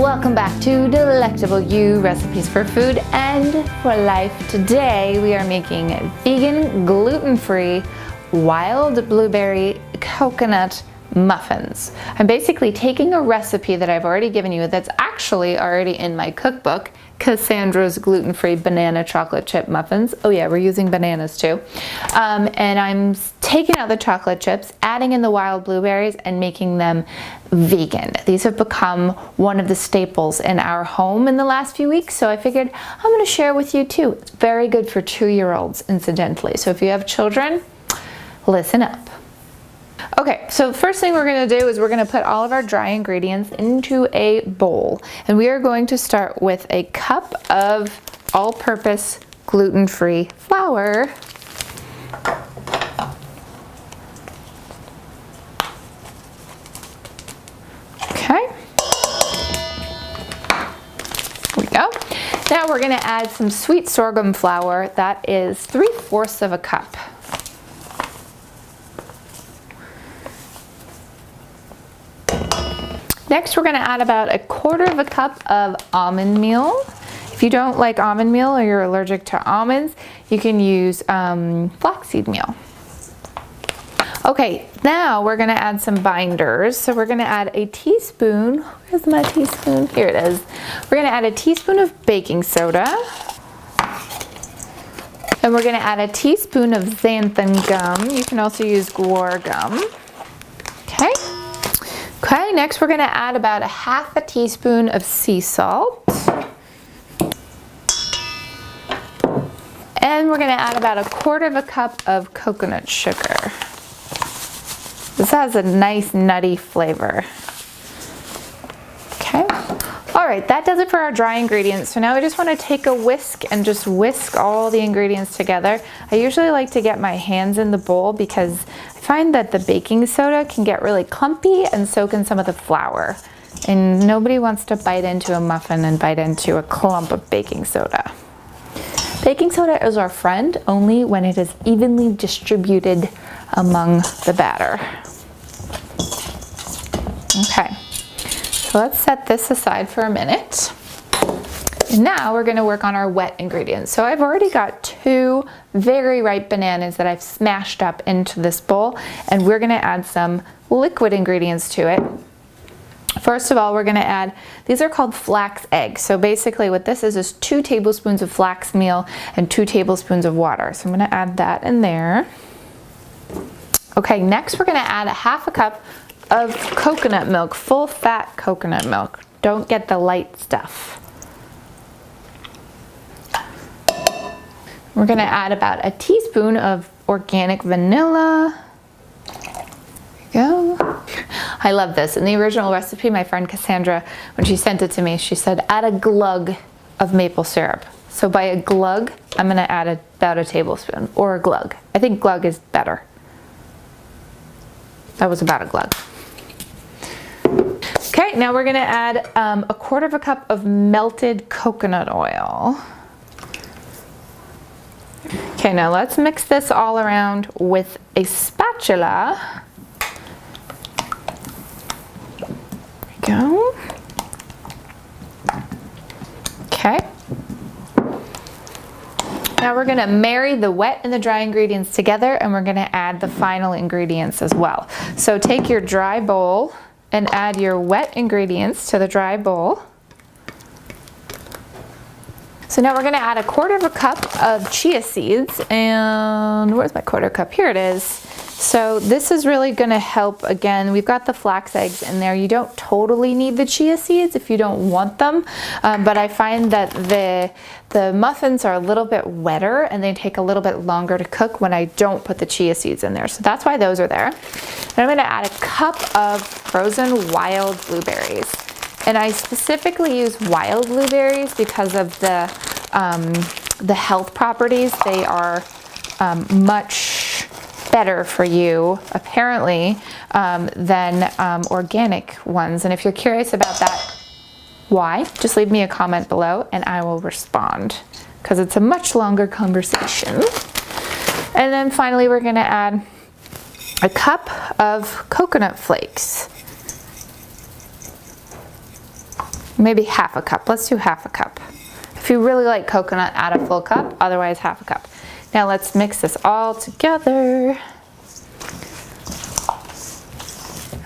Welcome back to Delectable You, recipes for food and for life. Today we are making vegan, gluten-free, wild blueberry coconut muffins. I'm basically taking a recipe that I've already given you that's actually already in my cookbook, Cassandra's gluten-free banana chocolate chip muffins. Oh yeah, we're using bananas too. And I'm taking out the chocolate chips, adding in the wild blueberries, and making them vegan. These have become one of the staples in our home in the last few weeks, so I figured I'm going to share with you too. It's very good for 2-year-olds, incidentally. So if you have children, listen up. Okay, so first thing we're going to do is we're going to put all of our dry ingredients into a bowl, and we are going to start with a cup of all-purpose gluten-free flour. Okay, there we go. Now we're going to add some sweet sorghum flour. That is 3/4 of a cup. Next, we're going to add about 1/4 of a cup of almond meal. If you don't like almond meal or you're allergic to almonds, you can use flaxseed meal. Okay, now we're going to add some binders. So we're going to add a teaspoon. Where's my teaspoon? Here it is. We're going to add a teaspoon of baking soda. And we're going to add a teaspoon of xanthan gum. You can also use guar gum. Okay. Okay, next we're going to add about 1/2 teaspoon of sea salt. And we're going to add about 1/4 of a cup of coconut sugar. This has a nice nutty flavor. Okay. All right, that does it for our dry ingredients. So now we just want to take a whisk and just whisk all the ingredients together. I usually like to get my hands in the bowl because I find that the baking soda can get really clumpy, and so can some of the flour. And nobody wants to bite into a muffin and bite into a clump of baking soda. Baking soda is our friend only when it is evenly distributed among the batter. Okay. So let's set this aside for a minute. And now we're going to work on our wet ingredients. So I've already got 2 very ripe bananas that I've smashed up into this bowl, and we're going to add some liquid ingredients to it. First of all, we're going to add, these are called flax eggs. So basically what this is 2 tablespoons of flax meal and 2 tablespoons of water. So I'm going to add that in there. Okay, next we're going to add 1/2 cup of coconut milk, full fat coconut milk. Don't get the light stuff. We're going to add about 1 teaspoon of organic vanilla. There we go. I love this. In the original recipe, my friend Cassandra, when she sent it to me, she said add a glug of maple syrup. So by a glug, I'm going to add about 1 tablespoon, or a glug. I think glug is better. That was about a glug. Okay, now we're going to add 1/4 of a cup of melted coconut oil. Okay, now let's mix this all around with a spatula. There we go. Okay. Now we're going to marry the wet and the dry ingredients together, and we're going to add the final ingredients as well. So take your dry bowl and add your wet ingredients to the dry bowl. So now we're going to add 1/4 of a cup of chia seeds, and where's my 1/4 cup? Here it is. So this is really going to help. Again, we've got the flax eggs in there. You don't totally need the chia seeds if you don't want them, but I find that the muffins are a little bit wetter and they take a little bit longer to cook when I don't put the chia seeds in there. So that's why those are there. And I'm going to add 1 cup of frozen wild blueberries. And I specifically use wild blueberries because of the health properties. They are much better for you, apparently, than organic ones. And if you're curious about that, why, just leave me a comment below and I will respond, because it's a much longer conversation. And then finally, we're going to add 1 cup of coconut flakes. maybe half a cup. Let's do half a cup. If you really like coconut, add a full cup, otherwise half a cup. Now let's mix this all together.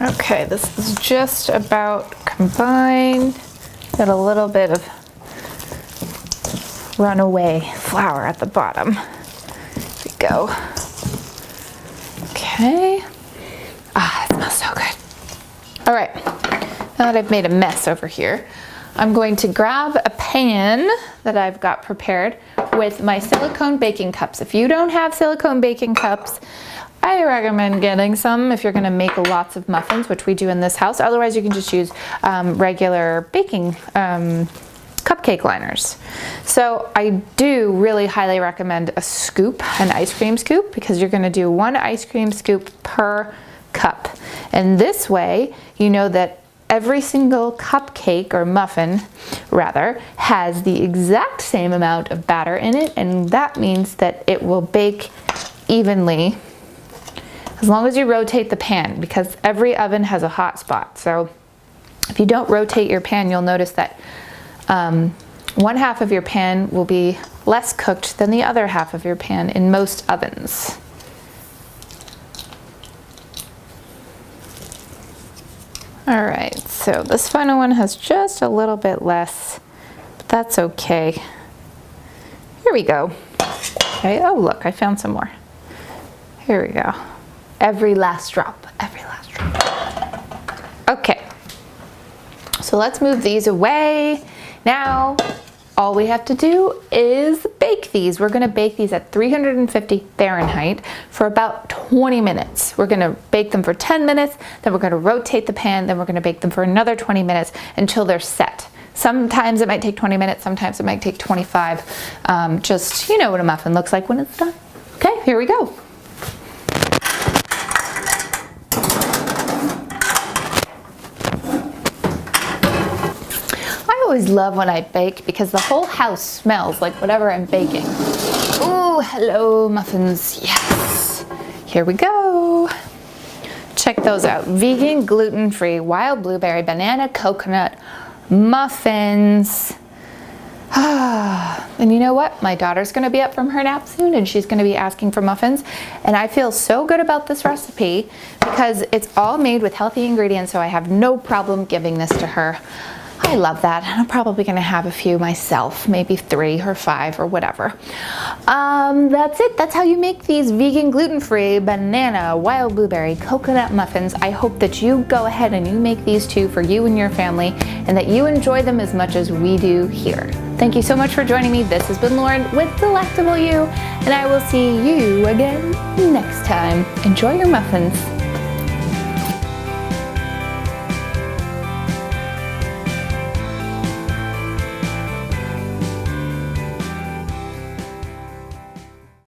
Okay, this is just about combined. Got a little bit of runaway flour at the bottom. Here we go. Okay. Ah, it smells so good. All right, now that I've made a mess over here, I'm going to grab a pan that I've got prepared with my silicone baking cups. If you don't have silicone baking cups, I recommend getting some if you're gonna make lots of muffins, which we do in this house. Otherwise, you can just use regular baking cupcake liners. So I do really highly recommend a scoop, an ice cream scoop, because you're gonna do 1 ice cream scoop per cup. And this way, you know that every single cupcake, or muffin rather, has the exact same amount of batter in it, and that means that it will bake evenly as long as you rotate the pan, because every oven has a hot spot. So if you don't rotate your pan, you'll notice that one half of your pan will be less cooked than the other half of your pan in most ovens. All right, so this final one has just a little bit less, but that's okay. Here we go. Okay, oh look, I found some more. Here we go. Every last drop, every last drop. Okay, so let's move these away. Now, all we have to do is bake these. We're gonna bake these at 350 Fahrenheit for about 20 minutes. We're gonna bake them for 10 minutes, then we're gonna rotate the pan, then we're gonna bake them for another 20 minutes until they're set. Sometimes it might take 20 minutes, sometimes it might take 25. Just, you know what a muffin looks like when it's done. Okay, here we go. I always love when I bake because the whole house smells like whatever I'm baking. Ooh, hello muffins, yes. Here we go. Check those out. Vegan, gluten-free, wild blueberry, banana, coconut, muffins. And you know what? My daughter's gonna be up from her nap soon and she's gonna be asking for muffins. And I feel so good about this recipe because it's all made with healthy ingredients, so I have no problem giving this to her. I love that. I'm probably gonna have a few myself, maybe 3 or 5 or whatever. That's it. That's how you make these vegan, gluten-free, banana, wild blueberry, coconut muffins. I hope that you go ahead and you make these too for you and your family, and that you enjoy them as much as we do here. Thank you so much for joining me. This has been Lauren with Delectable You, and I will see you again next time. Enjoy your muffins.